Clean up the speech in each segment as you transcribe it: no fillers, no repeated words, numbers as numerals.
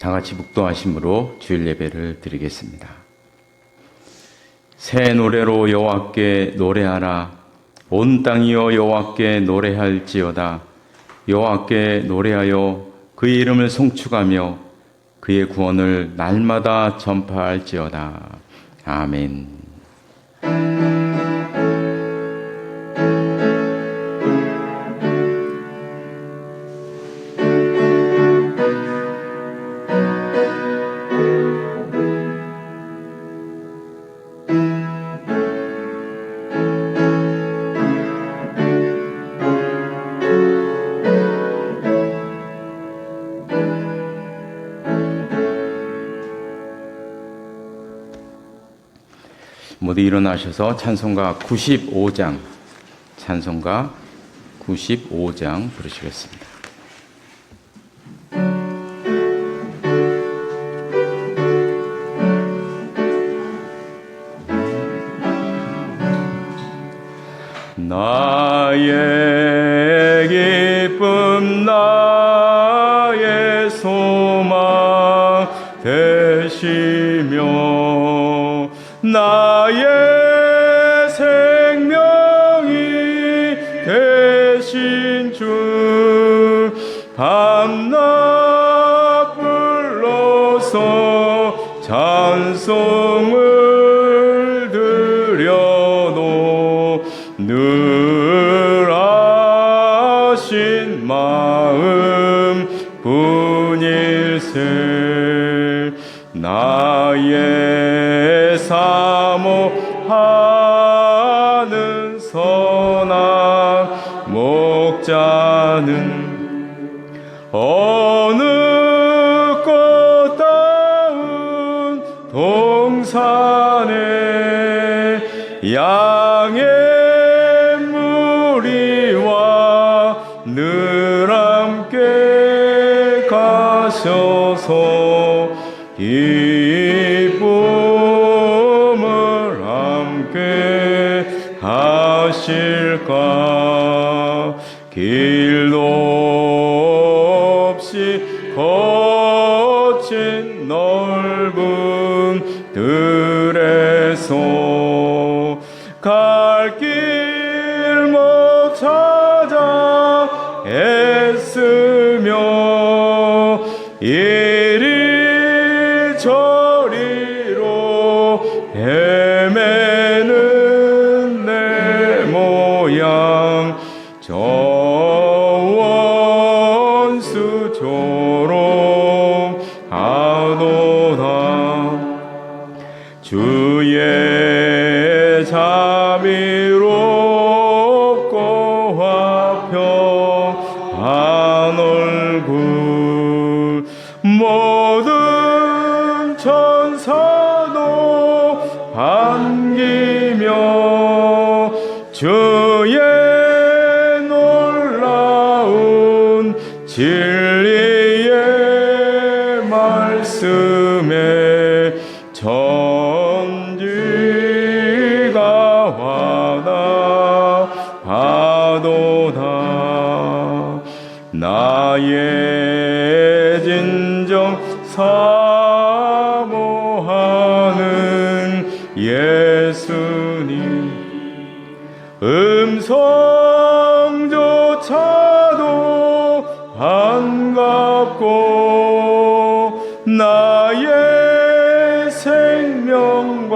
다 같이 묵도하심으로 주일 예배를 드리겠습니다. 새 노래로 여호와께 노래하라. 온 땅이여 여호와께 노래할지어다. 여호와께 노래하여 그의 이름을 송축하며 그의 구원을 날마다 전파할지어다. 아멘. 모두 일어나셔서 찬송가 95장 부르시겠습니다. 나의 기쁨 나의 소망 되시며 나의 생명이 되신 주 밤낮 불러서 찬송을 드려도 늘 아신 마음 뿐일세. 나의 사모하는 선한 목자는 어느 꽃다운 동산에 양의 무리와 늘 함께 가셔서 기쁨을 함께 하실까. 길도 없이 거친 넓은 들에서 갈 길 못 찾아 애쓰며 이리저리로 헤매는 내 모양 저 원수 조롱하도다. 주의 자비롭고 화평한 얼굴 모든 천사도 반기며 주의 놀라운 진리의 말씀에 천지가 화답하도다. 나의 진정 사모하는 예수님 음성조차도 반갑고 나의 생명과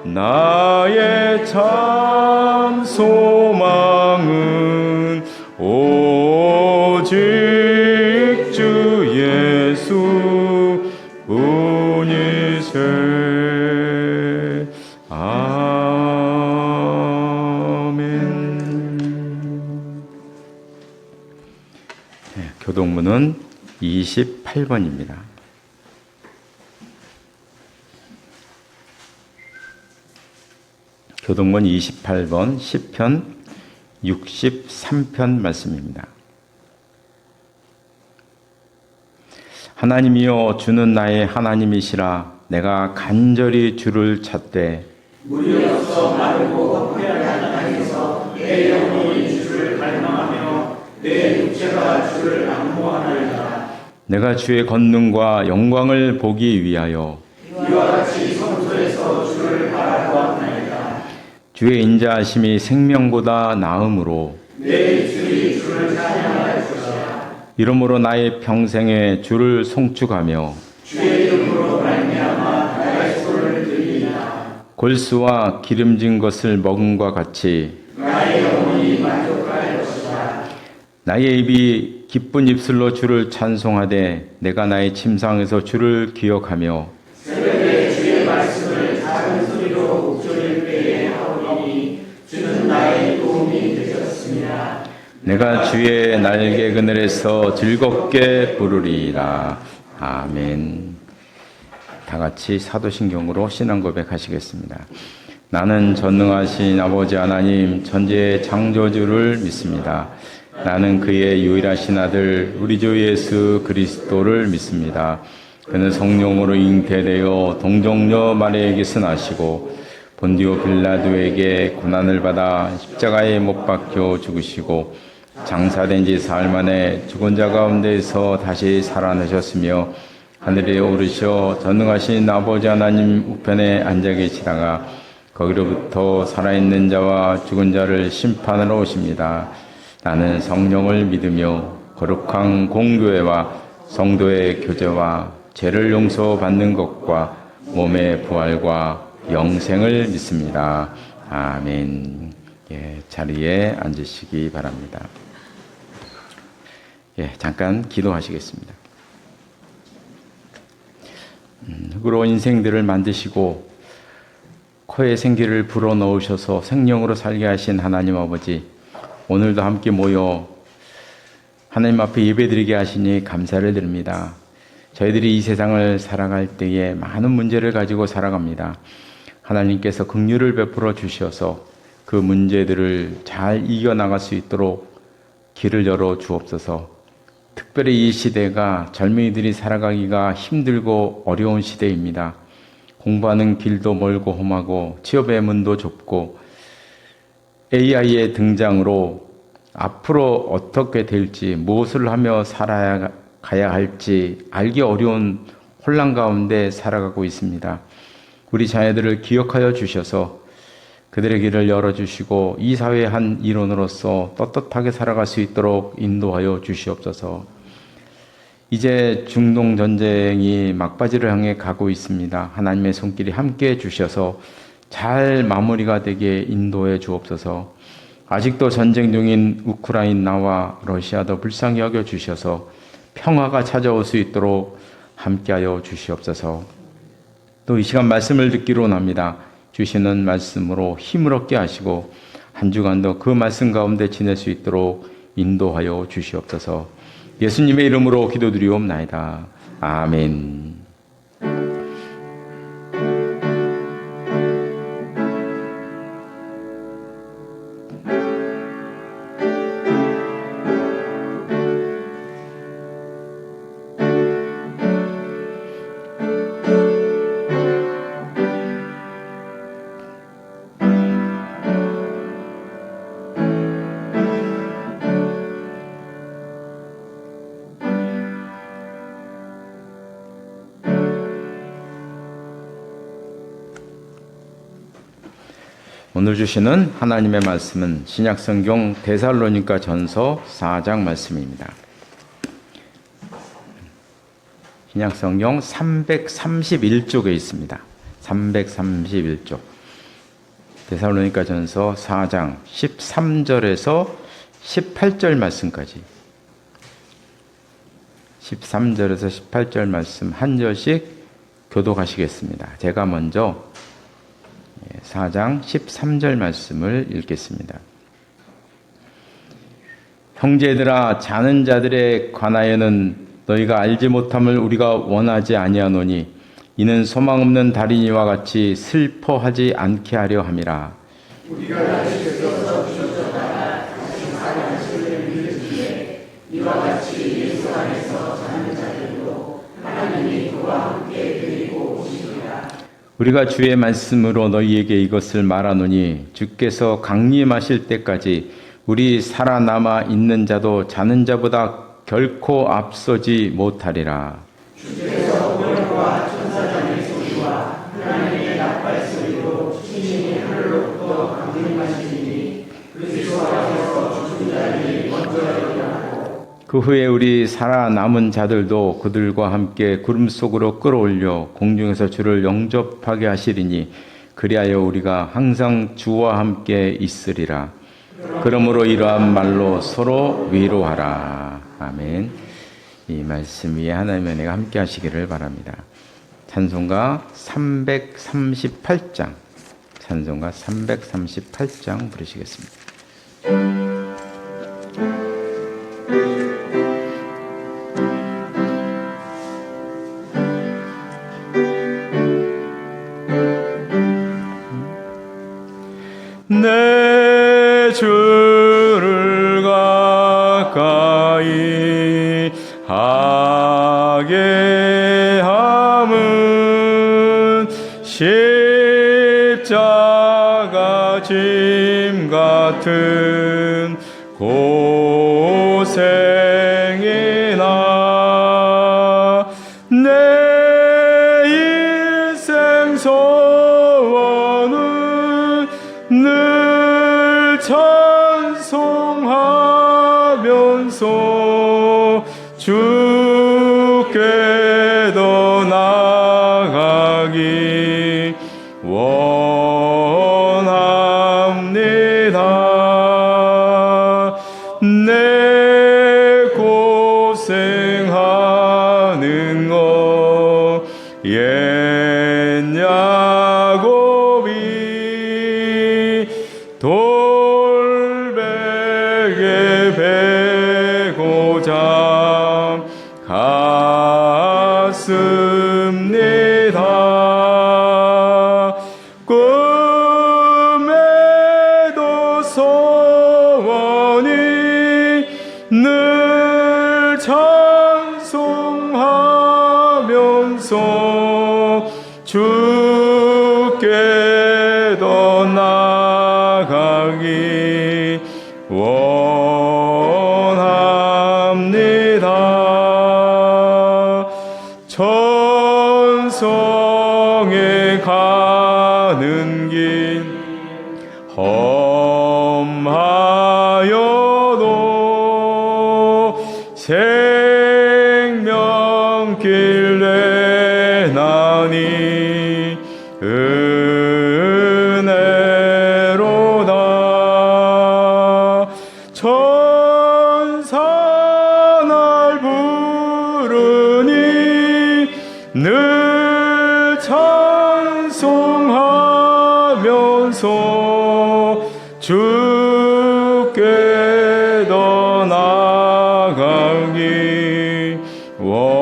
나의 참 소망은 오직 주 예수 뿐이세. 아멘. 네, 교동문은 28번입니다. 교동문 28번 시편 63편 말씀입니다. 하나님이여 주는 나의 하나님이시라. 내가 간절히 주를 찾되 물이 없어 마르고 헛되어가는 땅에서 내 영혼이 주를 갈망하며 내 육체가 주를 악모하나이다. 내가 주의 권능과 영광을 보기 위하여 이와 같이 성소에서 주를 바라보았나이다. 주의 인자하심이 생명보다 나음으로 내 입술이 주를 찬양할 것이다. 이러므로 나의 평생에 주를 송축하며 주의 이름으로 말미암아 나의 손을 들리리다. 골수와 기름진 것을 먹음과 같이 나의 영혼이 만족할 것이다. 나의 입이 기쁜 입술로 주를 찬송하되 내가 나의 침상에서 주를 기억하며 새벽에 주의 말씀을 작은 소리로 목소리를 빼게 하오니 주는 나의 도움이 되셨습니다. 내가 주의 날개 그늘에서 즐겁게 부르리라. 아멘. 다 같이 사도신경으로 신앙 고백하시겠습니다. 나는 전능하신 아버지 하나님 천지의 창조주를 믿습니다. 나는 그의 유일하신 아들 우리 주 예수 그리스도를 믿습니다. 그는 성령으로 잉태되어 동정녀 마리아에게서 나시고 본디오 빌라도에게 고난을 받아 십자가에 못 박혀 죽으시고 장사된 지 사흘 만에 죽은 자 가운데에서 다시 살아나셨으며 하늘에 오르셔 전능하신 아버지 하나님 우편에 앉아 계시다가 거기로부터 살아있는 자와 죽은 자를 심판하러 오십니다. 나는 성령을 믿으며 거룩한 공교회와 성도의 교제와 죄를 용서받는 것과 몸의 부활과 영생을 믿습니다. 아멘. 예, 자리에 앉으시기 바랍니다. 예, 잠깐 기도하시겠습니다. 흙으로 인생들을 만드시고 코에 생기를 불어넣으셔서 생명으로 살게 하신 하나님 아버지, 오늘도 함께 모여 하나님 앞에 예배드리게 하시니 감사를 드립니다. 저희들이 이 세상을 살아갈 때에 많은 문제를 가지고 살아갑니다. 하나님께서 긍휼을 베풀어 주셔서 그 문제들을 잘 이겨나갈 수 있도록 길을 열어 주옵소서. 특별히 이 시대가 젊은이들이 살아가기가 힘들고 어려운 시대입니다. 공부하는 길도 멀고 험하고 취업의 문도 좁고 AI의 등장으로 앞으로 어떻게 될지 무엇을 하며 살아가야 할지 알기 어려운 혼란 가운데 살아가고 있습니다. 우리 자녀들을 기억하여 주셔서 그들의 길을 열어주시고 이 사회의 한 일원으로서 떳떳하게 살아갈 수 있도록 인도하여 주시옵소서. 이제 중동 전쟁이 막바지를 향해 가고 있습니다. 하나님의 손길이 함께해 주셔서 잘 마무리가 되게 인도해 주옵소서. 아직도 전쟁 중인 우크라이나와 러시아도 불쌍히 여겨 주셔서 평화가 찾아올 수 있도록 함께하여 주시옵소서. 또 이 시간 말씀을 듣기로 합니다. 주시는 말씀으로 힘을 얻게 하시고 한 주간도 그 말씀 가운데 지낼 수 있도록 인도하여 주시옵소서. 예수님의 이름으로 기도드리옵나이다. 아멘. 오늘 주시는 하나님의 말씀은 신약성경 데살로니가 전서 4장 말씀입니다. 신약성경 331쪽에 있습니다. 331쪽. 데살로니가 전서 4장 13절에서 18절 말씀까지. 13절에서 18절 말씀 한 절씩 교독하시겠습니다. 제가 먼저 4장 13절 말씀을 읽겠습니다. 형제들아, 자는 자들에 관하여는 너희가 알지 못함을 우리가 원하지 아니하노니 이는 소망 없는 달인이와 같이 슬퍼하지 않게 하려 함이라. 우리가 다시서 주셨다가 다시 살아나시를 믿으시기에 이와 같이 예수 안에서 자는 자들도 하나님이 그와 함께 드리고 오시리라. 우리가 주의 말씀으로 너희에게 이것을 말하노니 주께서 강림하실 때까지 우리 살아남아 있는 자도 자는 자보다 결코 앞서지 못하리라. 주께서 우열과 천사장의 소리와 하나님의 나팔 소리로 신이 하늘로부터 강림하시니 그 앞에서 죽은 자들이 먼저 일어나고 그 후에 우리 살아남은 자들도 그들과 함께 구름 속으로 끌어올려 공중에서 주를 영접하게 하시리니 그리하여 우리가 항상 주와 함께 있으리라. 그러므로 이러한 말로 서로 위로하라. 아멘. 이 말씀 위에 하나님의 은혜가 함께 하시기를 바랍니다. 찬송가 338장, 찬송가 338장 부르시겠습니다. 내 주를 가까이 하게 함은 십자가 짐 같은 고생이나 내 인생 소원은 늘 찬송하면서 주께 더 나아가기 원합니다. 내 고생하는 것 옛 야곱이 돌베개 베고자 갔습니다. 꿈에도 소원이 늘 찬송하면서 주께 더 나아가기 원합니다. 천성에 가는 길 험하여도 생명길 내나니 은혜로다. 천사 날 부르니 늘 찬송하면서 주께 더 나아가기 원합니다.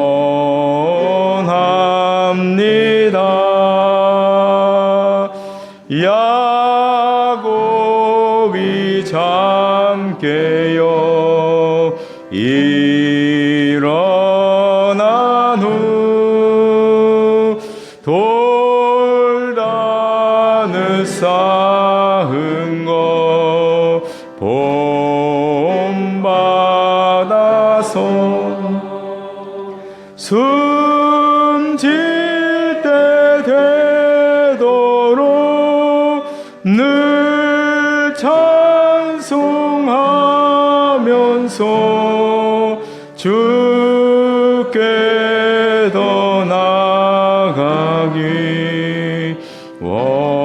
야곱이 잠깨어 일어난 후 돌단을 쌓은 것 본받아서 숨질 때 되도록 늘 찬송하면서 주께 더 나아가기 원합니다.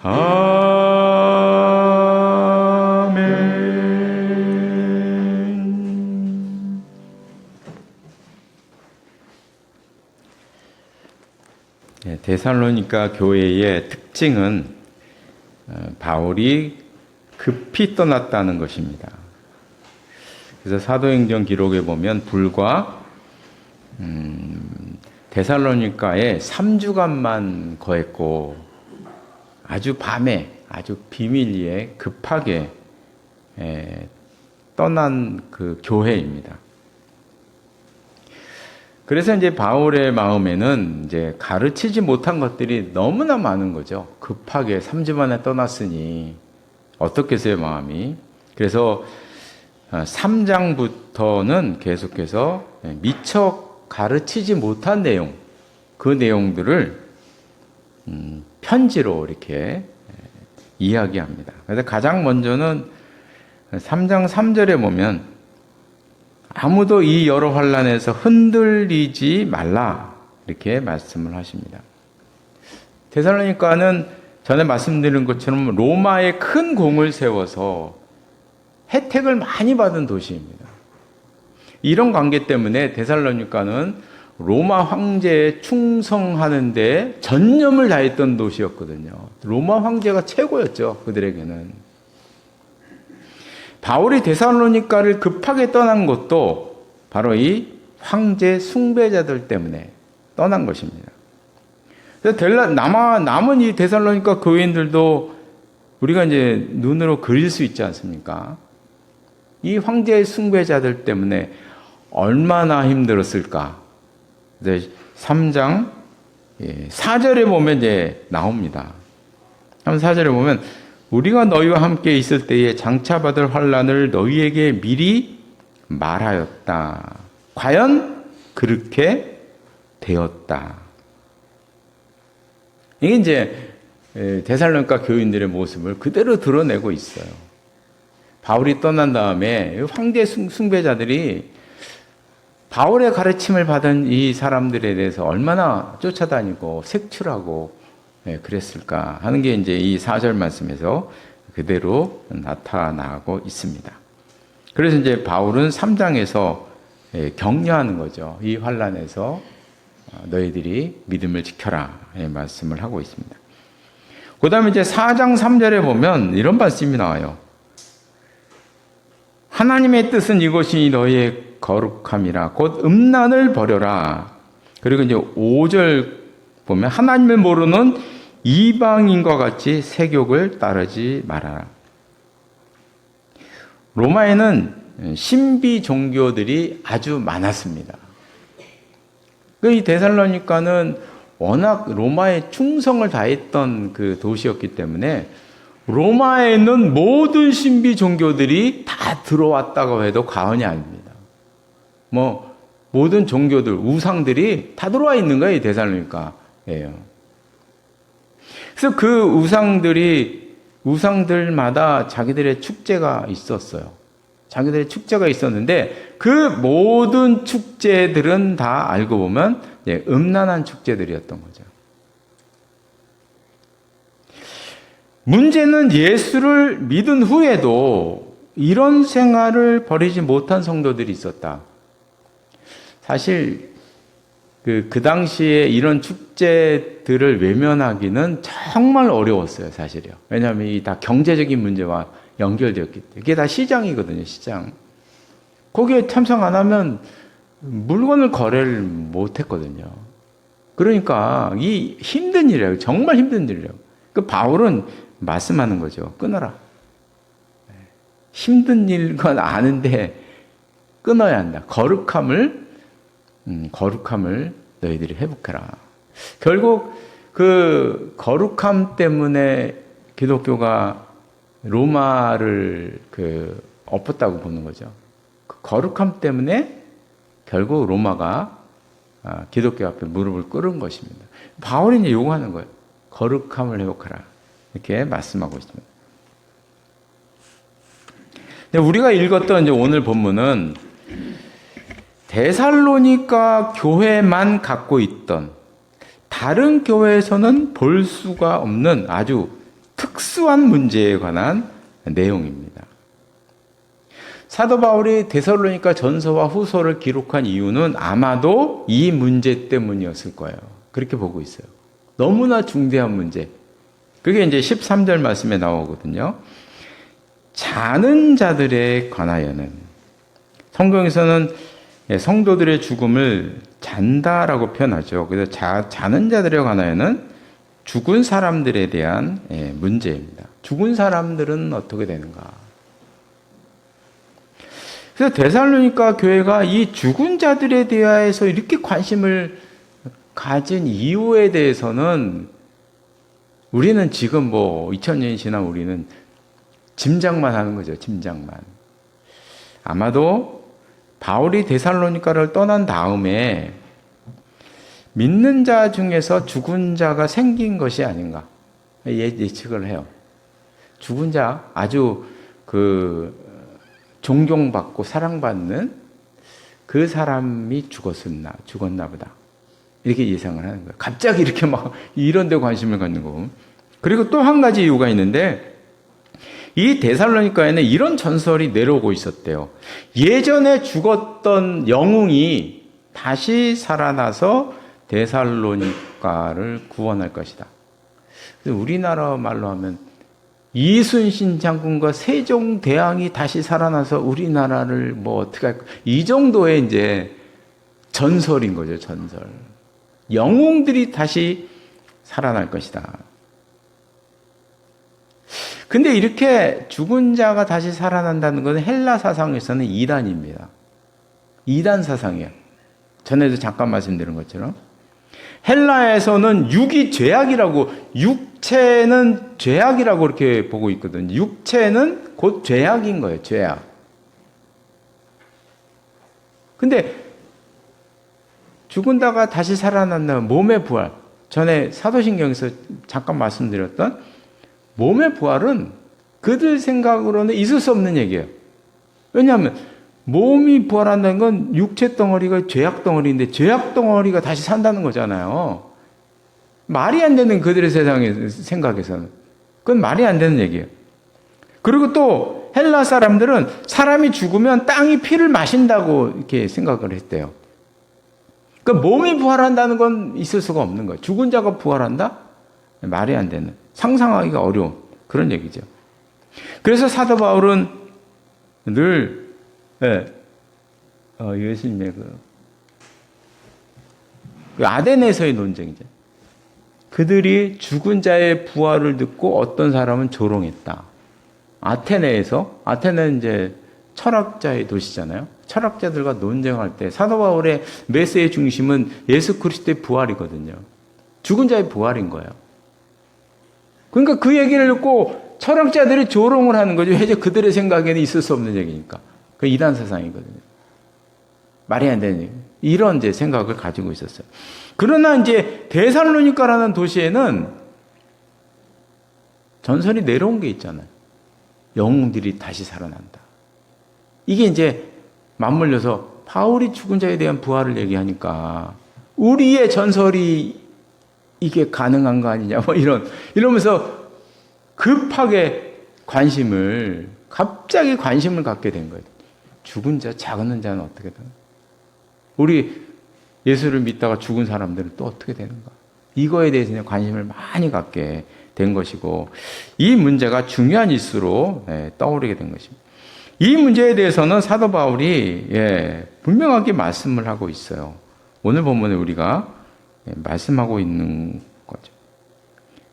아멘. 데살로니가 교회의 특징은 바울이 급히 떠났다는 것입니다. 그래서 사도행전 기록에 보면 불과 데살로니가에 3주간만 거했고 아주 밤에 아주 비밀리에 급하게 떠난 그 교회입니다. 그래서 이제 바울의 마음에는 이제 가르치지 못한 것들이 너무나 많은 거죠. 급하게 3주 만에 떠났으니 어떻겠어요, 마음이? 그래서 3장부터는 계속해서 미처 가르치지 못한 내용, 그 내용들을 편지로 이렇게 이야기합니다. 그래서 가장 먼저는 3장 3절에 보면 아무도 이 여러 환난에서 흔들리지 말라 이렇게 말씀을 하십니다. 데살로니가는 전에 말씀드린 것처럼 로마에 큰 공을 세워서 혜택을 많이 받은 도시입니다. 이런 관계 때문에 데살로니가는 로마 황제에 충성하는 데 전념을 다했던 도시였거든요. 로마 황제가 최고였죠, 그들에게는. 바울이 데살로니가를 급하게 떠난 것도 바로 이 황제 숭배자들 때문에 떠난 것입니다. 그래서 남은 이 데살로니가 교인들도 우리가 이제 눈으로 그릴 수 있지 않습니까? 이 황제의 숭배자들 때문에 얼마나 힘들었을까? 이제 3장 4절에 보면 이제 나옵니다. 4절에 보면 우리가 너희와 함께 있을 때에 장차 받을 환난을 너희에게 미리 말하였다. 과연 그렇게 되었다. 이게 이제 데살로니가 교인들의 모습을 그대로 드러내고 있어요. 바울이 떠난 다음에 황제 숭배자들이 바울의 가르침을 받은 이 사람들에 대해서 얼마나 쫓아다니고 색출하고 그랬을까 하는 게 이제 이 4절 말씀에서 그대로 나타나고 있습니다. 그래서 이제 바울은 3장에서 격려하는 거죠. 이 환난에서 너희들이 믿음을 지켜라 말씀을 하고 있습니다. 그 다음에 이제 4장 3절에 보면 이런 말씀이 나와요. 하나님의 뜻은 이것이 너희의 거룩함이라 곧 음란을 버려라. 그리고 이제 5절 보면 하나님을 모르는 이방인과 같이 세욕을 따르지 말아라. 로마에는 신비 종교들이 아주 많았습니다. 이 데살로니가는 워낙 로마에 충성을 다했던 그 도시였기 때문에 로마에 있는 모든 신비 종교들이 다 들어왔다고 해도 과언이 아닙니다. 모든 종교들, 우상들이 다 들어와 있는 거예요, 이 데살로니가예요. 그래서 그 우상들마다 자기들의 축제가 있었어요. 자기들의 축제가 있었는데 그 모든 축제들은 다 알고 보면 음란한 축제들이었던 거죠. 문제는 예수를 믿은 후에도 이런 생활을 버리지 못한 성도들이 있었다. 사실 그 당시에 이런 축제들을 외면하기는 정말 어려웠어요, 사실요. 왜냐하면 이 다 경제적인 문제와 연결되었기 때문에. 이게 다 시장이거든요, 시장. 거기에 참석 안 하면 물건을 거래를 못 했거든요. 그러니까 이 힘든 일이에요. 정말 힘든 일이에요. 그 바울은 말씀하는 거죠. 끊어라. 힘든 일건 아는데 끊어야 한다. 거룩함을 너희들이 회복해라. 결국 그 거룩함 때문에 기독교가 로마를 엎었다고 보는 거죠. 그 거룩함 때문에 결국 로마가 기독교 앞에 무릎을 꿇은 것입니다. 바울이 이제 요구하는 거예요. 거룩함을 회복하라. 이렇게 말씀하고 있습니다. 우리가 읽었던 이제 오늘 본문은 데살로니가 교회만 갖고 있던 다른 교회에서는 볼 수가 없는 아주 특수한 문제에 관한 내용입니다. 사도 바울이 데살로니가 전서와 후서를 기록한 이유는 아마도 이 문제 때문이었을 거예요. 그렇게 보고 있어요. 너무나 중대한 문제. 그게 이제 13절 말씀에 나오거든요. 자는 자들에 관하여는, 성경에서는 성도들의 죽음을 잔다라고 표현하죠. 그래서 자는 자들에 관하여는 죽은 사람들에 대한 문제입니다. 죽은 사람들은 어떻게 되는가? 그래서 데살로니가 교회가 이 죽은 자들에 대해서 이렇게 관심을 가진 이유에 대해서는 우리는 지금 2000년이 지난 우리는 짐작만 하는 거죠. 짐작만. 아마도 바울이 데살로니가를 떠난 다음에 믿는 자 중에서 죽은 자가 생긴 것이 아닌가 예측을 해요. 죽은 자, 아주 존경받고 사랑받는 그 사람이 죽었나 보다. 이렇게 예상을 하는 거예요. 갑자기 이렇게 막 이런 데 관심을 갖는 거고. 그리고 또 한 가지 이유가 있는데, 이 데살로니가에는 이런 전설이 내려오고 있었대요. 예전에 죽었던 영웅이 다시 살아나서 데살로니가를 구원할 것이다. 우리나라 말로 하면 이순신 장군과 세종대왕이 다시 살아나서 우리나라를 뭐 어떻게 할까? 이 정도의 이제 전설인 거죠, 전설. 영웅들이 다시 살아날 것이다. 근데 이렇게 죽은 자가 다시 살아난다는 것은 헬라 사상에서는 이단입니다. 이단 사상이에요. 전에도 잠깐 말씀드린 것처럼. 헬라에서는 육이 죄악이라고, 육체는 죄악이라고 이렇게 보고 있거든요. 육체는 곧 죄악인 거예요, 죄악. 근데 죽은다가 다시 살아난다는 몸의 부활. 전에 사도신경에서 잠깐 말씀드렸던 몸의 부활은 그들 생각으로는 있을 수 없는 얘기예요. 왜냐하면 몸이 부활한다는 건 육체 덩어리가 죄악 덩어리인데 죄악 덩어리가 다시 산다는 거잖아요. 말이 안 되는 그들의 세상의 생각에서는. 그건 말이 안 되는 얘기예요. 그리고 또 헬라 사람들은 사람이 죽으면 땅이 피를 마신다고 이렇게 생각을 했대요. 그러니까 몸이 부활한다는 건 있을 수가 없는 거예요. 죽은 자가 부활한다? 말이 안 되는, 상상하기가 어려운 그런 얘기죠. 그래서 사도 바울은 늘 예수님의 그 아덴에서의 논쟁이죠. 그들이 죽은 자의 부활을 듣고 어떤 사람은 조롱했다. 아테네는 이제 철학자의 도시잖아요. 철학자들과 논쟁할 때 사도 바울의 메시지의 중심은 예수 그리스도의 부활이거든요. 죽은 자의 부활인 거예요. 그러니까 그 얘기를 듣고 철학자들이 조롱을 하는 거죠. 이제 그들의 생각에는 있을 수 없는 얘기니까. 그 이단 사상이거든요. 말이 안 되는 얘기. 이런 이제 생각을 가지고 있었어요. 그러나 이제 데살로니가라는 도시에는 전설이 내려온 게 있잖아요. 영웅들이 다시 살아난다. 이게 이제 맞물려서 바울이 죽은 자에 대한 부활을 얘기하니까 우리의 전설이 이게 가능한 거 아니냐, 뭐 이러면서 급하게 갑자기 관심을 갖게 된 거예요. 죽은 자, 작은 자는 어떻게 되나? 우리 예수를 믿다가 죽은 사람들은 또 어떻게 되는가? 이거에 대해서 관심을 많이 갖게 된 것이고, 이 문제가 중요한 이슈로 떠오르게 된 것입니다. 이 문제에 대해서는 사도 바울이 분명하게 말씀을 하고 있어요. 오늘 본문에 우리가 말씀하고 있는 거죠.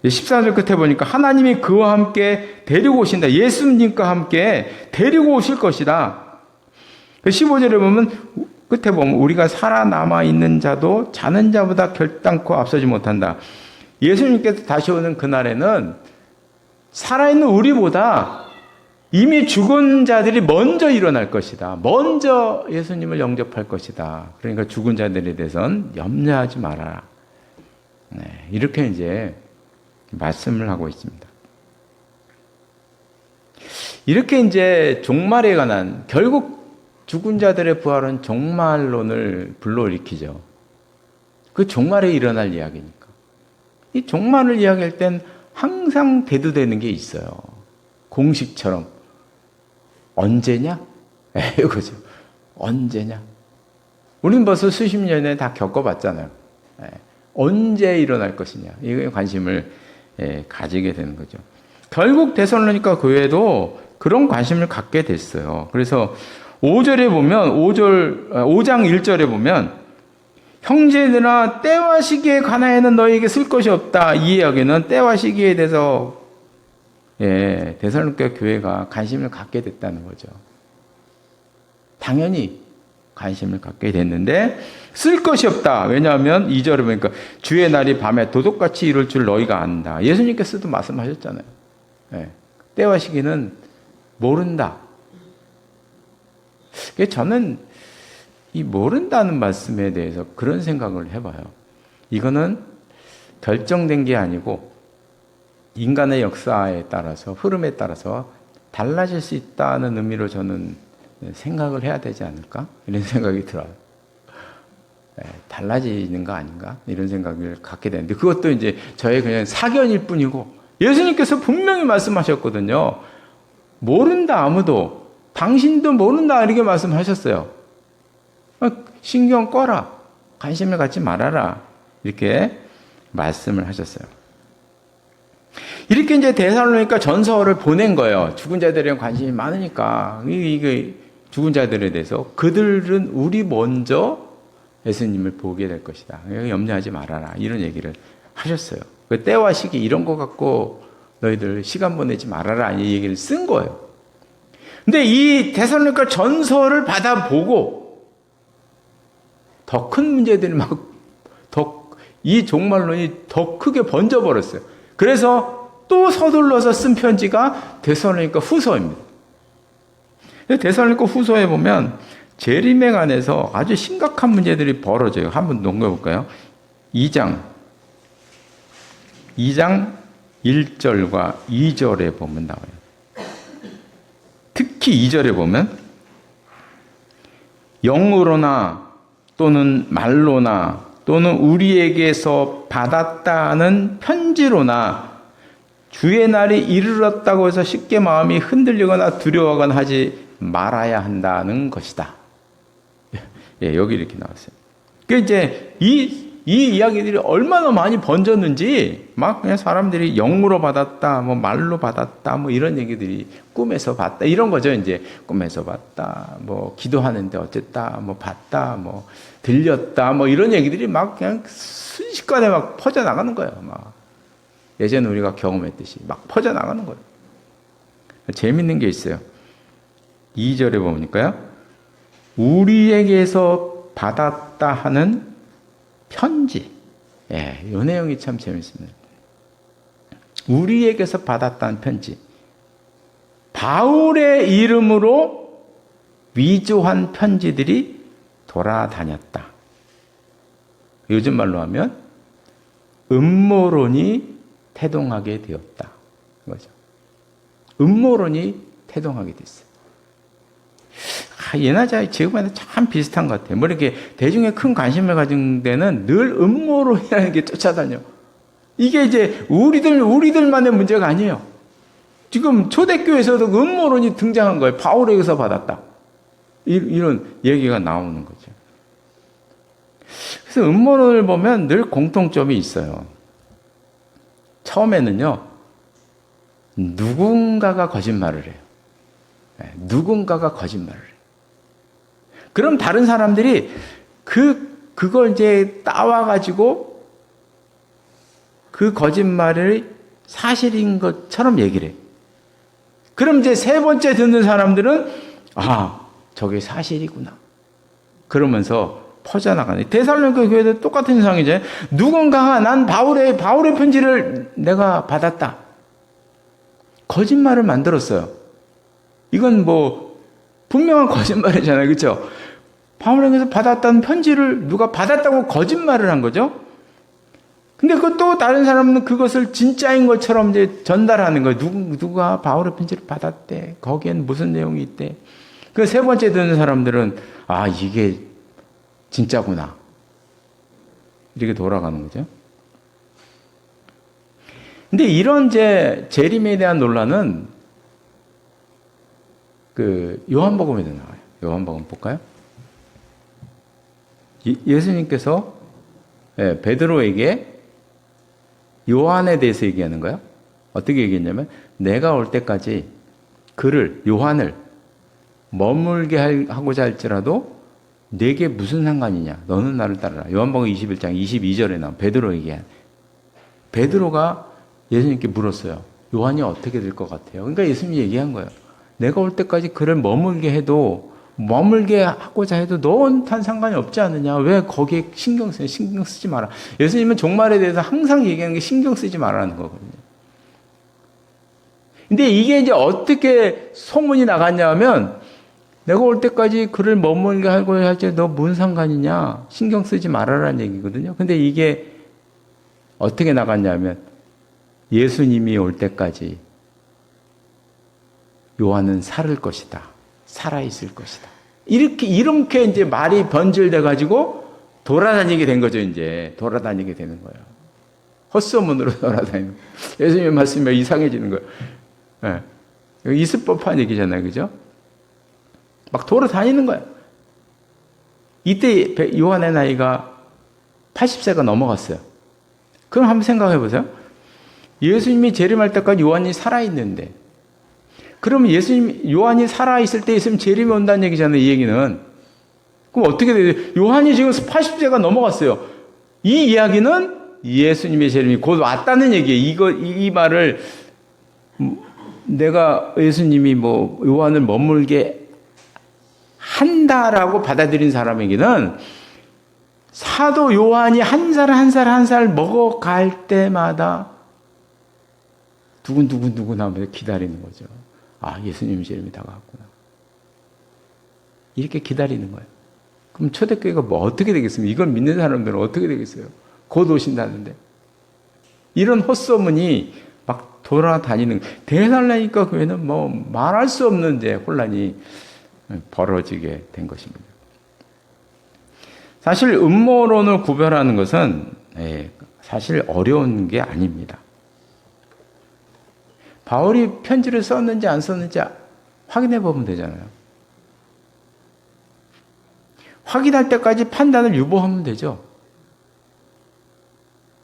14절 끝에 보니까 하나님이 그와 함께 데리고 오신다. 예수님과 함께 데리고 오실 것이다. 15절에 보면, 끝에 보면 우리가 살아남아 있는 자도 자는 자보다 결단코 앞서지 못한다. 예수님께서 다시 오는 그날에는 살아있는 우리보다 이미 죽은 자들이 먼저 일어날 것이다. 먼저 예수님을 영접할 것이다. 그러니까 죽은 자들에 대해서는 염려하지 말아라. 이렇게 이제 말씀을 하고 있습니다. 이렇게 이제 종말에 관한, 결국 죽은 자들의 부활은 종말론을 불러일으키죠. 그 종말에 일어날 이야기니까. 이 종말을 이야기할 땐 항상 대두되는 게 있어요. 공식처럼. 언제냐? 이거죠. 언제냐? 우리는 벌써 수십 년에 다 겪어봤잖아요. 언제 일어날 것이냐? 이거에 관심을 가지게 되는 거죠. 결국 데살로니가 교회도 그런 관심을 갖게 됐어요. 그래서 5절에 보면, 5장 1절에 보면, 형제들아, 때와 시기에 관하여는 너희에게 쓸 것이 없다. 이 이야기는 때와 시기에 대해서 데살로니가 교회가 관심을 갖게 됐다는 거죠. 당연히 관심을 갖게 됐는데 쓸 것이 없다. 왜냐하면 2절에 보니까 주의 날이 밤에 도둑같이 이룰 줄 너희가 안다. 예수님께서도 말씀하셨잖아요. 때와 시기는 모른다. 저는 이 모른다는 말씀에 대해서 그런 생각을 해봐요. 이거는 결정된 게 아니고 인간의 역사에 따라서 흐름에 따라서 달라질 수 있다는 의미로 저는 생각을 해야 되지 않을까? 이런 생각이 들어요. 달라지는 거 아닌가? 이런 생각을 갖게 되는데 그것도 이제 저의 그냥 사견일 뿐이고 예수님께서 분명히 말씀하셨거든요. 모른다 아무도. 당신도 모른다 이렇게 말씀하셨어요. 신경 꺼라. 관심을 갖지 말아라. 이렇게 말씀을 하셨어요. 이렇게 이제 데살로니가 전서를 보낸 거예요. 죽은 자들에 관심이 많으니까. 이게 죽은 자들에 대해서 그들은 우리 먼저 예수님을 보게 될 것이다. 염려하지 말아라. 이런 얘기를 하셨어요. 그 때와 시기 이런 거 갖고 너희들 시간 보내지 말아라. 이 얘기를 쓴 거예요. 근데 이 데살로니가 전서를 받아보고 더 큰 문제들이 이 종말론이 더 크게 번져버렸어요. 그래서 또 서둘러서 쓴 편지가 데살로니가 후서입니다. 데살로니가 후서에 보면 재림에 관해서 아주 심각한 문제들이 벌어져요. 한번 넘겨볼까요? 2장 1절과 2절에 보면 나와요. 특히 2절에 보면 영으로나 또는 말로나 또는 우리에게서 받았다는 편지로나 주의 날이 이르렀다고 해서 쉽게 마음이 흔들리거나 두려워하거나 하지 말아야 한다는 것이다. 예, 여기 이렇게 나왔어요. 그 이제 이 이야기들이 얼마나 많이 번졌는지 막 그냥 사람들이 영으로 받았다, 뭐 말로 받았다, 뭐 이런 얘기들이 꿈에서 봤다 이런 거죠. 이제 꿈에서 봤다, 뭐 기도하는데 어쨌다, 뭐 봤다, 뭐 들렸다, 뭐 이런 얘기들이 막 그냥 순식간에 막 퍼져 나가는 거예요. 막 예전에 우리가 경험했듯이 막 퍼져 나가는 거예요. 재밌는 게 있어요. 2절에 보니까요. 우리에게서 받았다 하는 편지. 예, 이 내용이 참 재밌습니다. 우리에게서 받았다는 편지. 바울의 이름으로 위조한 편지들이 돌아다녔다. 요즘 말로 하면 음모론이 태동하게 되었다. 그거죠. 음모론이 태동하게 됐어요. 예나자 지금과는 참 비슷한 것 같아요. 뭐 이렇게 대중의 큰 관심을 가진 데는 늘 음모론이라는 게 쫓아다녀. 이게 이제 우리들만의 문제가 아니에요. 지금 초대교회에서도 음모론이 등장한 거예요. 바울에게서 받았다. 이런 얘기가 나오는 거죠. 그래서 음모론을 보면 늘 공통점이 있어요. 처음에는요, 누군가가 거짓말을 해요. 누군가가 거짓말을 해요. 그럼 다른 사람들이 그걸 이제 따와가지고 그 거짓말을 사실인 것처럼 얘기를 해요. 그럼 이제 세 번째 듣는 사람들은 저게 사실이구나. 그러면서 퍼져나가네. 데살로니가 교회도 똑같은 현상이죠. 누군가가 난 바울의 편지를 내가 받았다. 거짓말을 만들었어요. 이건 뭐 분명한 거짓말이잖아요. 그렇죠? 바울에게서 받았다는 편지를 누가 받았다고 거짓말을 한 거죠. 근데 그것도 다른 사람은 그것을 진짜인 것처럼 이제 전달하는 거예요. 누가 바울의 편지를 받았대. 거기엔 무슨 내용이 있대. 그 세 번째 듣는 사람들은 이게 진짜구나. 이렇게 돌아가는 거죠. 근데 이런 이제 재림에 대한 논란은 그 요한복음에도 나와요. 요한복음 볼까요? 예수님께서 베드로에게 요한에 대해서 얘기하는 거예요. 어떻게 얘기했냐면 내가 올 때까지 요한을 머물게 하고자 할지라도 내게 무슨 상관이냐. 너는 나를 따르라. 요한복음 21장 22절에 나온 베드로 얘기한. 베드로가 예수님께 물었어요. 요한이 어떻게 될 것 같아요? 그러니까 예수님이 얘기한 거예요. 내가 올 때까지 그를 머물게 하고자 해도 너한테는 상관이 없지 않느냐. 왜 거기에 신경 쓰지 마라. 예수님은 종말에 대해서 항상 얘기하는 게 신경 쓰지 말라는 거거든요. 근데 이게 이제 어떻게 소문이 나갔냐면, 내가 올 때까지 그를 머물게 하고 할지 너 뭔 상관이냐? 신경 쓰지 말아라는 얘기거든요. 근데 이게 어떻게 나갔냐면, 예수님이 올 때까지 요한은 살을 것이다. 살아있을 것이다. 이렇게 이제 말이 번질돼가지고 돌아다니게 된 거죠, 이제. 돌아다니게 되는 거예요. 헛소문으로 돌아다니는 거예요. 예수님의 말씀이 이상해지는 거예요. 예. 있을 법한 얘기잖아요, 그죠? 막 돌아다니는 거예요. 이때 요한의 나이가 80세가 넘어갔어요. 그럼 한번 생각해 보세요. 예수님이 재림할 때까지 요한이 살아있는데, 그러면 요한이 살아있을 때 있으면 재림이 온다는 얘기잖아요, 이 얘기는. 그럼 어떻게 돼요? 요한이 지금 80세가 넘어갔어요. 이 이야기는 예수님의 재림이 곧 왔다는 얘기예요. 이 말을 내가 예수님이 요한을 머물게 한다라고 받아들인 사람에게는 사도 요한이 한 살 먹어갈 때마다 두근두근 하면서 기다리는 거죠. 아, 예수님 재림이 다가왔구나. 이렇게 기다리는 거예요. 그럼 초대교회가 어떻게 되겠습니까? 이걸 믿는 사람들은 어떻게 되겠어요? 곧 오신다는데. 이런 헛소문이 막 돌아다니는, 데살로니가 교회는 말할 수 없는 이제 혼란이 벌어지게 된 것입니다. 사실 음모론을 구별하는 것은 사실 어려운 게 아닙니다. 바울이 편지를 썼는지 안 썼는지 확인해 보면 되잖아요. 확인할 때까지 판단을 유보하면 되죠.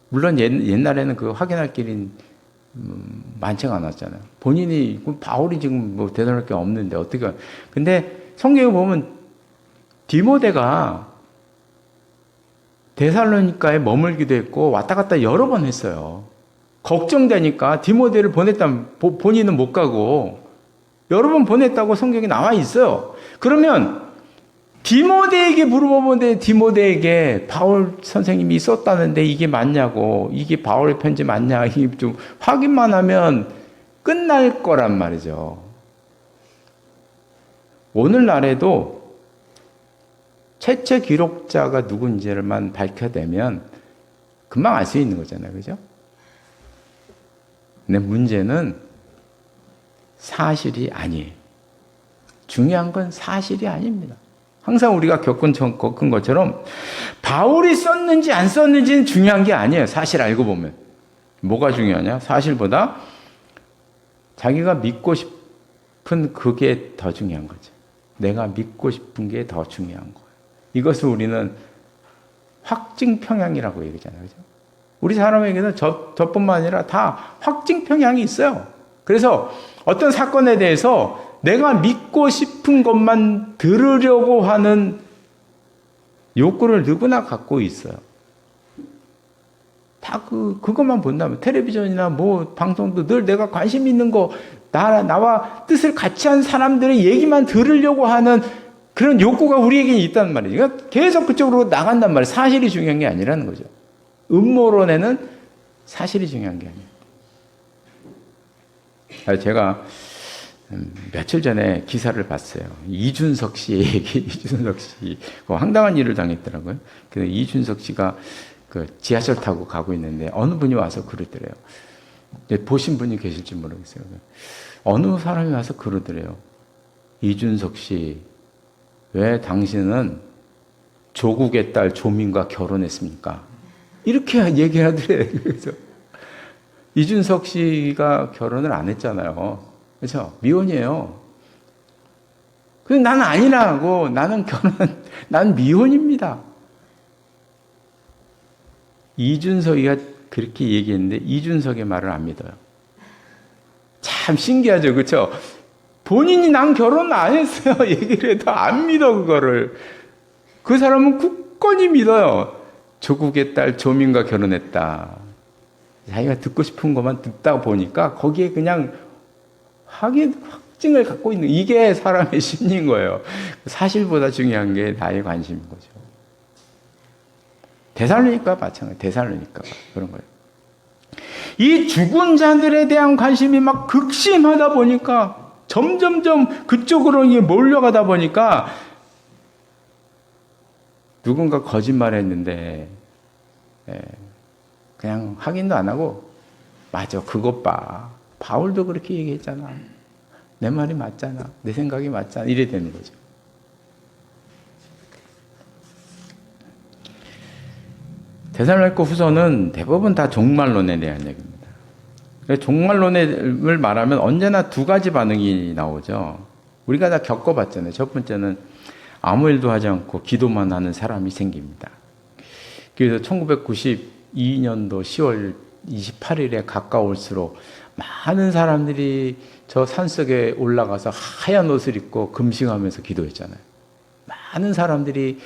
물론 옛날에는 그 확인할 길이 많지가 않았잖아요. 본인이, 바울이 지금 대단할 게 없는데 어떻게. 근데 성경에 보면 디모데가 데살로니가에 머물기도 했고 왔다 갔다 여러 번 했어요. 걱정되니까 디모데를 보냈다면 본인은 못 가고 여러 번 보냈다고 성경에 나와 있어요. 그러면 디모데에게 물어보는데 디모데에게 바울 선생님이 썼다는데 이게 맞냐고, 이게 바울의 편지 맞냐, 이게 좀 확인만 하면 끝날 거란 말이죠. 오늘날에도 최초 기록자가 누군지를만 밝혀내면 금방 알 수 있는 거잖아요, 그죠? 근데 문제는 사실이 아니에요. 중요한 건 사실이 아닙니다. 항상 우리가 겪은 것처럼 바울이 썼는지 안 썼는지는 중요한 게 아니에요. 사실 알고 보면. 뭐가 중요하냐? 사실보다 자기가 믿고 싶은 그게 더 중요한 거죠. 내가 믿고 싶은 게 더 중요한 거예요. 이것을 우리는 확증 평양이라고 얘기하잖아요. 그죠? 우리 사람에게는 저뿐만 아니라 다 확증 평양이 있어요. 그래서 어떤 사건에 대해서 내가 믿고 싶은 것만 들으려고 하는 욕구를 누구나 갖고 있어요. 다 그것만 본다면, 텔레비전이나 방송도 늘 내가 관심 있는 거, 나와 뜻을 같이 한 사람들의 얘기만 들으려고 하는 그런 욕구가 우리에게 있단 말이에요. 그러니까 계속 그쪽으로 나간단 말이에요. 사실이 중요한 게 아니라는 거죠. 음모론에는 사실이 중요한 게 아니에요. 제가 며칠 전에 기사를 봤어요. 이준석 씨의 얘기, 이준석 씨. 황당한 일을 당했더라고요. 그래서 이준석 씨가 지하철 타고 가고 있는데 어느 분이 와서 그러더래요. 보신 분이 계실지 모르겠어요. 어느 사람이 와서 그러더래요. 이준석 씨, 왜 당신은 조국의 딸 조민과 결혼했습니까? 이렇게 얘기하더래요. 그래서 이준석 씨가 결혼을 안 했잖아요. 그렇죠? 미혼이에요. 근데 나는 아니라고, 난 미혼입니다. 이준석이가 그렇게 얘기했는데 이준석의 말을 안 믿어요. 참 신기하죠, 그렇죠? 본인이 난 결혼 안 했어요. 얘기를 해도 안 믿어, 그거를. 그 사람은 굳건히 믿어요. 조국의 딸 조민과 결혼했다. 자기가 듣고 싶은 것만 듣다 보니까 거기에 그냥 확증을 갖고 있는, 이게 사람의 심리인 거예요. 사실보다 중요한 게 나의 관심인 거죠. 데살로니가 마찬가지, 데살로니가 그런 거예요. 이 죽은 자들에 대한 관심이 막 극심하다 보니까 점점점 그쪽으로 몰려가다 보니까 누군가 거짓말했는데 그냥 확인도 안 하고 맞아 그것 봐 바울도 그렇게 얘기했잖아 내 말이 맞잖아 내 생각이 맞잖아 이래 되는 거죠. 데살로니가 후서는 대부분 다 종말론에 대한 얘기입니다. 종말론을 말하면 언제나 두 가지 반응이 나오죠. 우리가 다 겪어봤잖아요. 첫 번째는 아무 일도 하지 않고 기도만 하는 사람이 생깁니다. 그래서 1992년도 10월 28일에 가까울수록 많은 사람들이 저 산속에 올라가서 하얀 옷을 입고 금식하면서 기도했잖아요. 많은 사람들이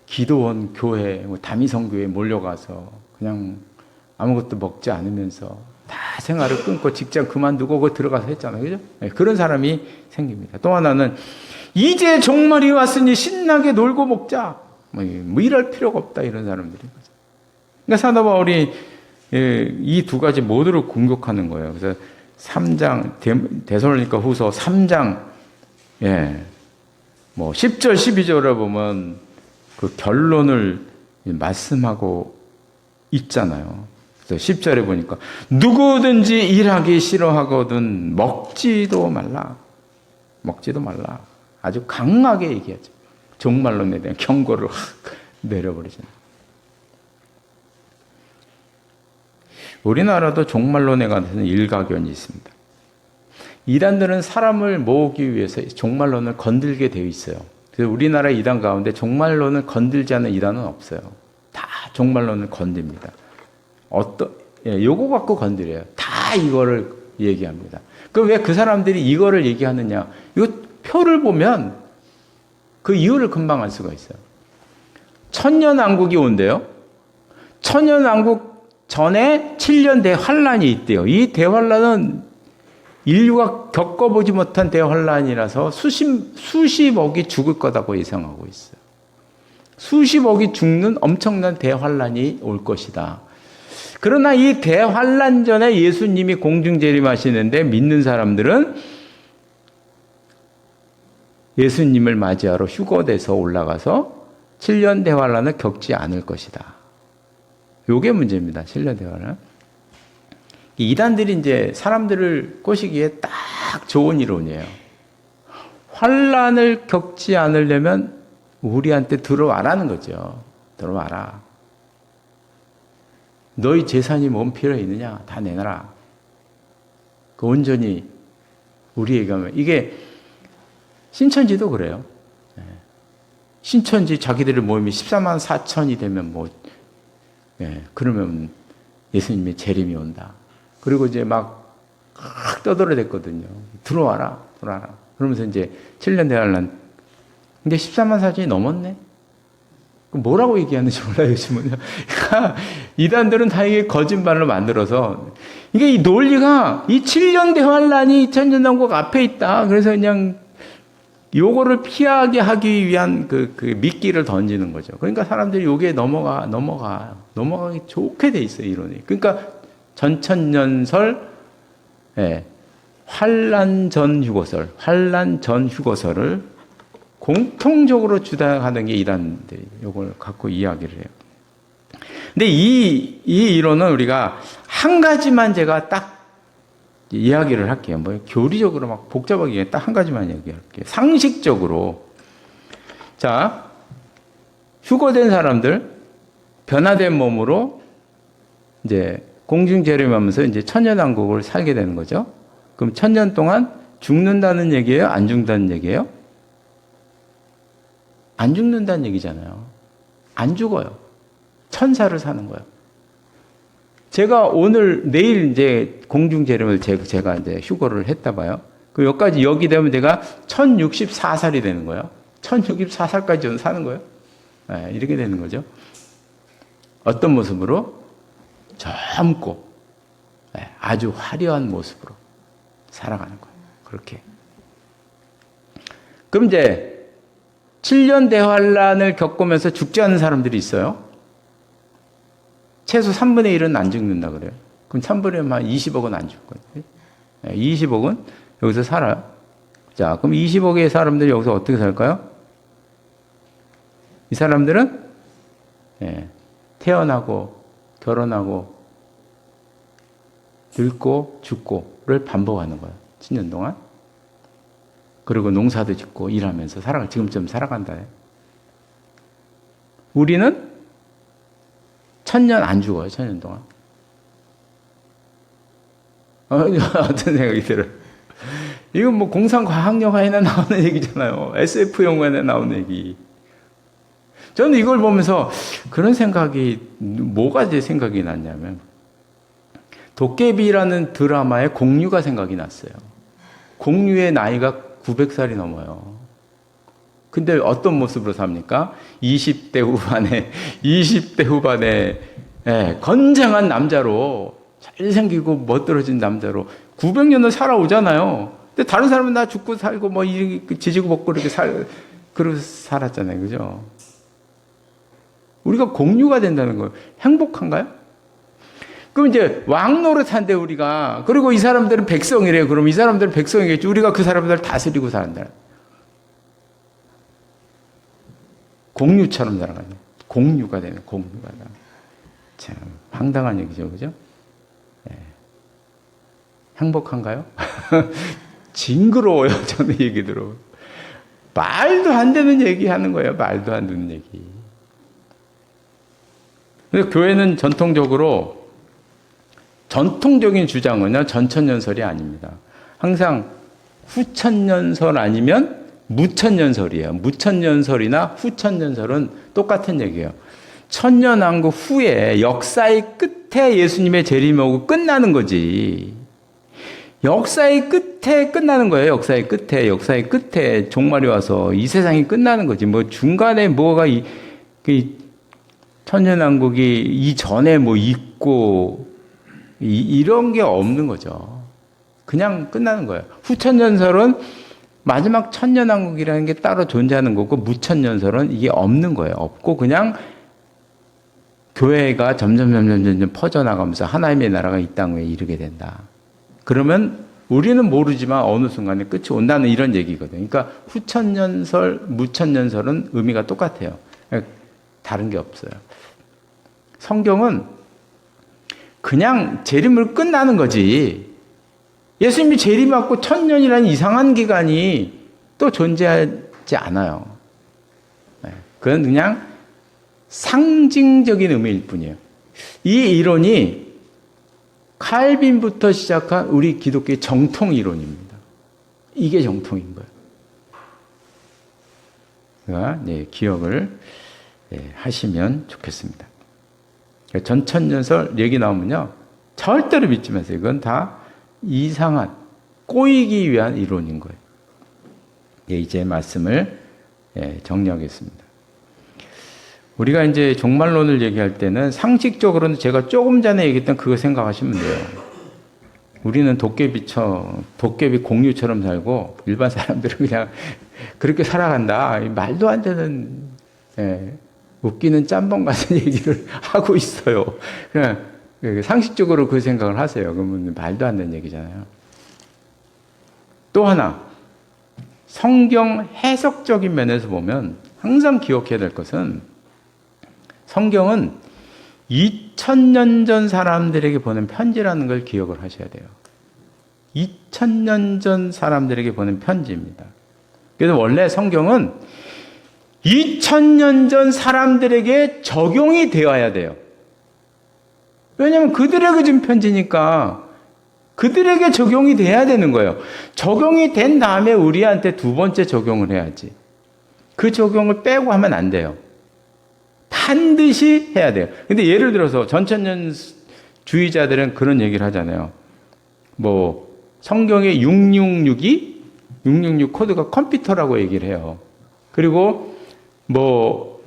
기도원 교회, 다미성교회에 몰려가서 그냥 아무것도 먹지 않으면서 다 생활을 끊고 직장 그만두고 그 들어가서 했잖아요. 그죠? 네, 그런 사람이 생깁니다. 또 하나는 이제 종말이 왔으니 신나게 놀고 먹자. 뭐 이럴 필요가 없다. 이런 사람들인 거죠. 그러니까 사도 바울이 이 두 가지 모두를 공격하는 거예요. 그래서 3장, 데살로니가 후서 3장, 뭐 10절, 12절에 보면 그 결론을 말씀하고 있잖아요. 그래서 10절에 보니까 누구든지 일하기 싫어하거든 먹지도 말라. 먹지도 말라. 아주 강하게 얘기하죠. 종말론에 대한 경고를 확 내려버리잖아요. 우리나라도 종말론에 관해서는 일가견이 있습니다. 이단들은 사람을 모으기 위해서 종말론을 건들게 되어 있어요. 그래서 우리나라 이단 가운데 종말론을 건들지 않는 이단은 없어요. 다 종말론을 건듭니다. 요거 갖고 건드려요. 다 이거를 얘기합니다. 그럼 왜 그 사람들이 이거를 얘기하느냐? 이거 표를 보면 그 이유를 금방 알 수가 있어요. 천년왕국이 온대요. 천년왕국 전에 7년 대환란이 있대요. 이 대환란은 인류가 겪어보지 못한 대환란이라서 수십억이 죽을 거다고 예상하고 있어요. 수십억이 죽는 엄청난 대환란이 올 것이다. 그러나 이 대환란 전에 예수님이 공중재림하시는데 믿는 사람들은 예수님을 맞이하러 휴거돼서 올라가서 7년 대환란을 겪지 않을 것이다. 요게 문제입니다. 7년 대환란. 이단들이 이제 사람들을 꼬시기에 딱 좋은 이론이에요. 환란을 겪지 않으려면 우리한테 들어와라는 거죠. 들어와라. 너희 재산이 뭔 필요 있느냐? 다 내놔라. 그 온전히 우리에게 하면 이게 신천지도 그래요. 신천지 자기들의 모임이 14만 4천이 되면 그러면 예수님의 재림이 온다. 그리고 이제 막 떠들어댔거든요. 들어와라. 그러면서 이제 7년 대환란. 근데 14만 4천이 넘었네? 뭐라고 얘기하는지 몰라요, 요즘은요. 그러니까 이단들은 다 이게 거짓말로 만들어서, 이게 이 논리가 이 7년 대환란이 천년왕국 앞에 있다. 그래서 그냥 요거를 피하게 하기 위한 그 미끼를 던지는 거죠. 그러니까 사람들이 요게 넘어가기 좋게 돼 있어요, 이론이. 그러니까 전천년설, 환란 전 휴거설을 공통적으로 주장하는 게 이단들이 요걸 갖고 이야기를 해요. 근데 이 이론은 우리가 한 가지만 제가 딱 이야기를 할게요. 뭐 교리적으로 막 복잡하게 딱 한 가지만 얘기할게요. 상식적으로. 자, 휴거된 사람들, 변화된 몸으로 이제 공중재림하면서 이제 천년왕국을 살게 되는 거죠. 그럼 천년 동안 죽는다는 얘기예요? 안 죽는다는 얘기예요? 안 죽는다는 얘기잖아요. 안 죽어요. 천사를 사는 거예요. 제가 내일 이제 공중재림을 제가 이제 휴거를 했다 봐요. 그럼 여기 되면 내가 1064살이 되는 거예요. 1064살까지 저는 사는 거예요. 이렇게 되는 거죠. 어떤 모습으로? 젊고, 아주 화려한 모습으로 살아가는 거예요. 그렇게. 그럼 이제 7년 대환란을 겪으면서 죽지 않는 사람들이 있어요. 최소 3분의 1은 안 죽는다 그래요. 그럼 천불이면 한 20억은 안 줄 거예요. 20억은 여기서 살아요. 자, 그럼 20억의 사람들이 여기서 어떻게 살까요? 이 사람들은 태어나고 결혼하고 늙고 죽고를 반복하는 거예요. 10년 동안. 그리고 농사도 짓고 일하면서 지금쯤 살아간다. 우리는 1000년 안 죽어요. 1000년 동안. 어떤 생각이 들어요? 이건 뭐 공상과학영화에나 나오는 얘기잖아요. SF 영화에 나오는 얘기. 저는 이걸 보면서 그런 생각이, 뭐가 제 생각이 났냐면, 도깨비라는 드라마에 공유가 생각이 났어요. 공유의 나이가 900살이 넘어요. 근데 어떤 모습으로 삽니까? 20대 후반에, 건장한 남자로, 잘생기고 멋들어진 남자로 900년을 살아오잖아요. 근데 다른 사람은 다 죽고 살고 뭐 지지고 볶고 이렇게 그러고 살았잖아요. 그죠? 우리가 공유가 된다는 거예요. 행복한가요? 그럼 이제 왕 노릇한데 우리가, 그리고 이 사람들은 백성이래요. 그럼 이 사람들은 백성이겠지. 우리가 그 사람들을 다스리고 산다. 공유처럼 살아가요. 공유가 되는, 공유가. 참 황당한 얘기죠. 그죠? 행복한가요? 징그러워요. 저는 얘기 들어. 말도 안 되는 얘기 하는 거예요. 말도 안 되는 얘기. 근데 교회는 전통적인 주장은요, 전천년설이 아닙니다. 항상 후천년설 아니면 무천년설이에요. 무천년설이나 후천년설은 똑같은 얘기예요. 천년왕국 후에 역사의 끝에 예수님의 재림이 오고 끝나는 거지. 역사의 끝에 끝나는 거예요. 역사의 끝에 종말이 와서 이 세상이 끝나는 거지. 뭐 중간에 뭐가 천년왕국이 이전에 뭐 있고 이런 게 없는 거죠. 그냥 끝나는 거예요. 후천년설은 마지막 천년왕국이라는 게 따로 존재하는 거고, 무천년설은 이게 없는 거예요. 없고 그냥 교회가 점점 퍼져나가면서 하나님의 나라가 이 땅에 이르게 된다. 그러면 우리는 모르지만 어느 순간에 끝이 온다는 이런 얘기거든요. 그러니까 후천년설, 무천년설은 의미가 똑같아요. 다른 게 없어요. 성경은 그냥 재림을 끝나는 거지. 예수님이 재림하고 1000년이라는 이상한 기간이 또 존재하지 않아요. 그건 그냥 상징적인 의미일 뿐이에요. 이 이론이 칼빈부터 시작한 우리 기독교의 정통 이론입니다. 이게 정통인 거예요. 그러니까 기억을 하시면 좋겠습니다. 전천년설 얘기 나오면요, 절대로 믿지 마세요. 이건 다 이상한, 꼬이기 위한 이론인 거예요. 이제 말씀을 정리하겠습니다. 우리가 이제 종말론을 얘기할 때는 상식적으로는 제가 조금 전에 얘기했던 그거 생각하시면 돼요. 우리는 도깨비 공유처럼 살고 일반 사람들은 그냥 그렇게 살아간다. 말도 안 되는 웃기는 짬뽕 같은 얘기를 하고 있어요. 그냥 상식적으로 그 생각을 하세요. 그러면 말도 안 되는 얘기잖아요. 또 하나, 성경 해석적인 면에서 보면 항상 기억해야 될 것은, 성경은 2000년 전 사람들에게 보낸 편지라는 걸 기억을 하셔야 돼요. 2000년 전 사람들에게 보낸 편지입니다. 그래서 원래 성경은 2000년 전 사람들에게 적용이 되어야 돼요. 왜냐하면 그들에게 준 편지니까 그들에게 적용이 돼야 되는 거예요. 적용이 된 다음에 우리한테 두 번째 적용을 해야지. 그 적용을 빼고 하면 안 돼요. 반드시 해야 돼요. 근데 예를 들어서 전천년주의자들은 그런 얘기를 하잖아요. 뭐 성경에 666 코드가 컴퓨터라고 얘기를 해요. 그리고 뭐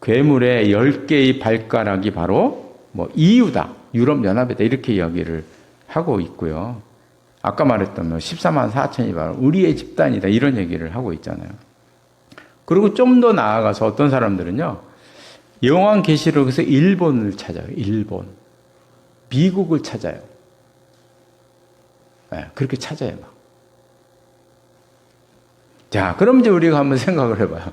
괴물의 10개의 발가락이 바로 뭐 EU다, 유럽연합이다, 이렇게 이야기를 하고 있고요. 아까 말했던 14만 4천이 바로 우리의 집단이다, 이런 얘기를 하고 있잖아요. 그리고 좀 더 나아가서 어떤 사람들은요, 요한계시록에서 일본을 찾아요. 일본. 미국을 찾아요. 네, 그렇게 찾아요. 막. 자, 그럼 이제 우리가 한번 생각을 해봐요.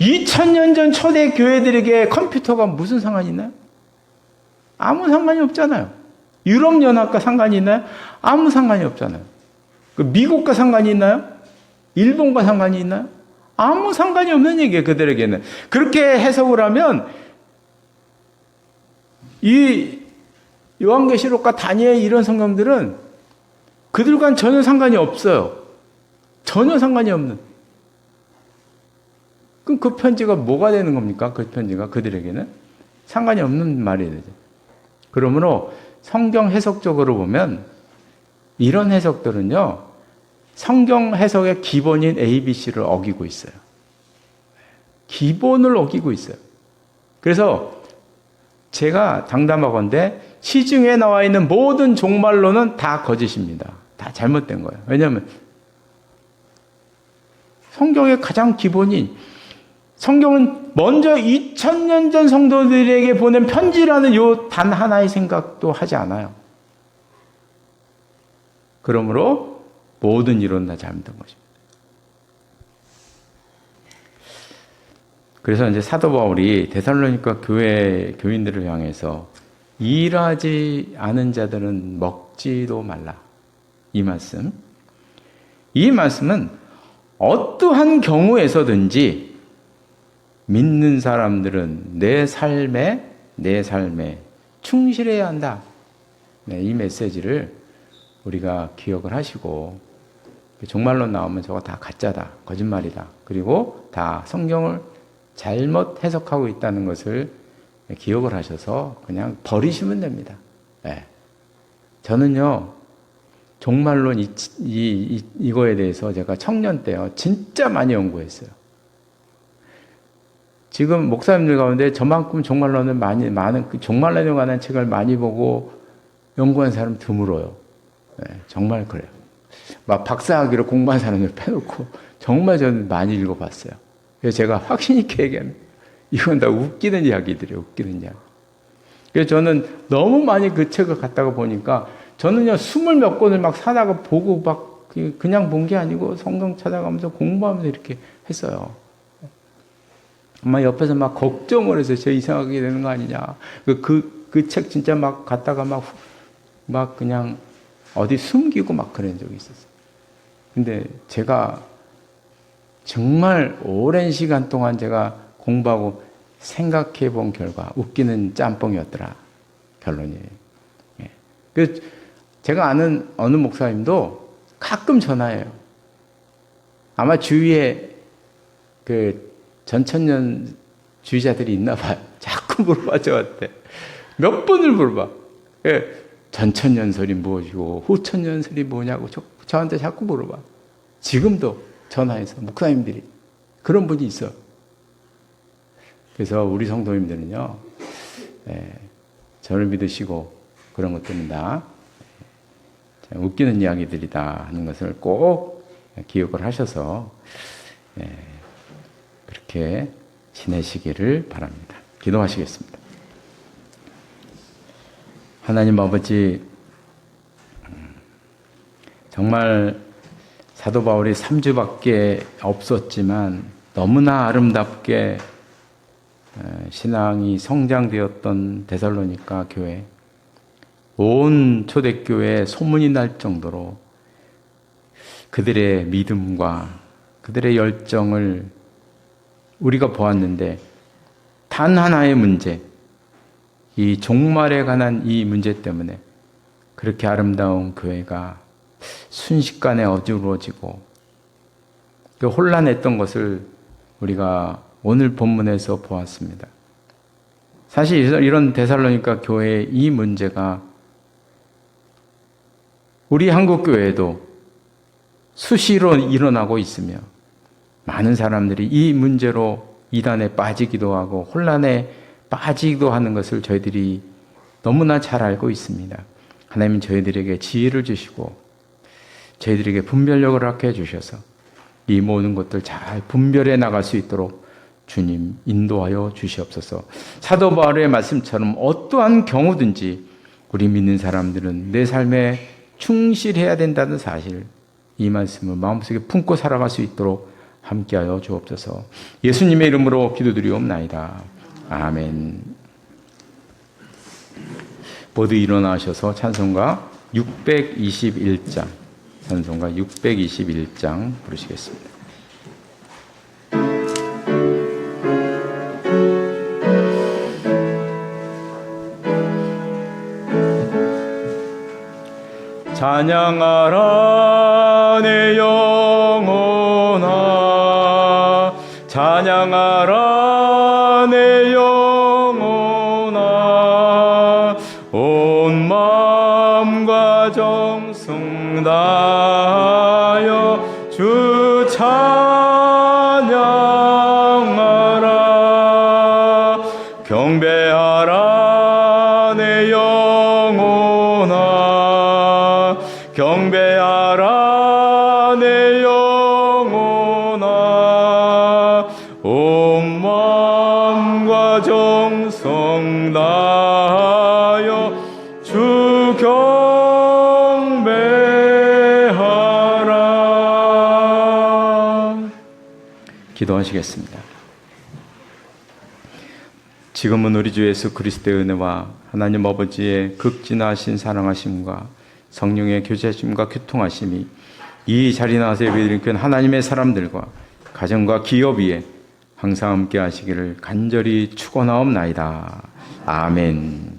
2000년 전 초대 교회들에게 컴퓨터가 무슨 상관이 있나요? 아무 상관이 없잖아요. 유럽연합과 상관이 있나요? 아무 상관이 없잖아요. 미국과 상관이 있나요? 일본과 상관이 있나요? 아무 상관이 없는 얘기예요, 그들에게는. 그렇게 해석을 하면 이 요한계시록과 다니엘 이런 성경들은 그들과는 전혀 상관이 없어요. 전혀 상관이 없는. 그럼 그 편지가 뭐가 되는 겁니까? 그 편지가 그들에게는 상관이 없는 말이 되죠. 그러므로 성경 해석적으로 보면 이런 해석들은요, 성경 해석의 기본인 ABC를 어기고 있어요. 기본을 어기고 있어요. 그래서 제가 당담하건대 시중에 나와 있는 모든 종말론은 다 거짓입니다. 다 잘못된 거예요. 왜냐하면 성경의 가장 기본인, 성경은 먼저 2000년 전 성도들에게 보낸 편지라는 요 단 하나의 생각도 하지 않아요. 그러므로 모든 이론은 다 잘못된 것입니다. 그래서 이제 사도 바울이 데살로니가 교회 교인들을 향해서 일하지 않은 자들은 먹지도 말라. 이 말씀은 어떠한 경우에서든지 믿는 사람들은 내 삶에 충실해야 한다. 네, 이 메시지를 우리가 기억을 하시고, 종말론 나오면 저거 다 가짜다, 거짓말이다, 그리고 다 성경을 잘못 해석하고 있다는 것을 기억을 하셔서 그냥 버리시면 됩니다. 네. 저는요, 종말론 이거에 대해서 제가 청년 때요, 진짜 많이 연구했어요. 지금 목사님들 가운데 저만큼 종말론을 종말론에 관한 책을 많이 보고 연구한 사람 드물어요. 네, 정말 그래요. 막 박사학위로 공부한 사람을 빼놓고 정말 저는 많이 읽어봤어요. 그래서 제가 확신 있게 얘기합니다. 이건 다 웃기는 이야기들이에요. 웃기는 이야기. 그래서 저는 너무 많이 그 책을 갖다가 보니까 저는요, 20몇 권을 막 사다가 보고 막 그냥 본 게 아니고 성경 찾아가면서 공부하면서 이렇게 했어요. 아마 옆에서 막 걱정을 해서 저 이상하게 되는 거 아니냐. 그 책 진짜 막 갖다가 막 그냥 어디 숨기고 막 그런 적이 있었어요. 근데 제가 정말 오랜 시간 동안 제가 공부하고 생각해 본 결과 웃기는 짬뽕이었더라. 결론이에요. 예. 그래서 제가 아는 어느 목사님도 가끔 전화해요. 아마 주위에 전천년 주의자들이 있나 봐요. 자꾸 물어봐, 저한테. 몇 번을 물어봐. 예. 전천년설이 무엇이고 후천년설이 뭐냐고 저한테 자꾸 물어봐. 지금도 전화해서 목사님들이 그런 분이 있어. 그래서 우리 성도님들은요, 저를 믿으시고 그런 것들은 다 웃기는 이야기들이다 하는 것을 꼭 기억을 하셔서 그렇게 지내시기를 바랍니다. 기도하시겠습니다. 하나님 아버지, 정말 사도 바울이 3주밖에 없었지만 너무나 아름답게 신앙이 성장되었던 데살로니가 교회, 온 초대교회에 소문이 날 정도로 그들의 믿음과 그들의 열정을 우리가 보았는데, 단 하나의 문제, 이 종말에 관한 이 문제 때문에 그렇게 아름다운 교회가 순식간에 어지러워지고 혼란했던 것을 우리가 오늘 본문에서 보았습니다. 사실 이런 데살로니가 교회의 이 문제가 우리 한국 교회에도 수시로 일어나고 있으며, 많은 사람들이 이 문제로 이단에 빠지기도 하고 혼란에 빠지기도 하는 것을 저희들이 너무나 잘 알고 있습니다. 하나님은 저희들에게 지혜를 주시고 저희들에게 분별력을 갖게 주셔서 이 모든 것들 잘 분별해 나갈 수 있도록 주님 인도하여 주시옵소서. 사도 바울의 말씀처럼 어떠한 경우든지 우리 믿는 사람들은 내 삶에 충실해야 된다는 사실, 이 말씀을 마음속에 품고 살아갈 수 있도록 함께하여 주옵소서. 예수님의 이름으로 기도드리옵나이다. 아멘. 모두 일어나셔서 찬송가 621장, 찬송가 621장 부르시겠습니다. 찬양하라 내 영혼아, 찬양하라 내 영혼아, 온 마음과 정성 다하여 주 찬양하라. 경배하라 내 영혼아, 경배하라 내 영혼아, 온 마음과 정성 다하여 주 경배하라. 기도하시겠습니다. 지금은 우리 주 예수 그리스도의 은혜와 하나님 아버지의 극진하신 사랑하심과 성령의 교제하심과 교통하심이 이 자리 나와서 예배드리는 하나님의 사람들과 가정과 기업 위에 항상 함께 하시기를 간절히 축원하옵나이다. 아멘.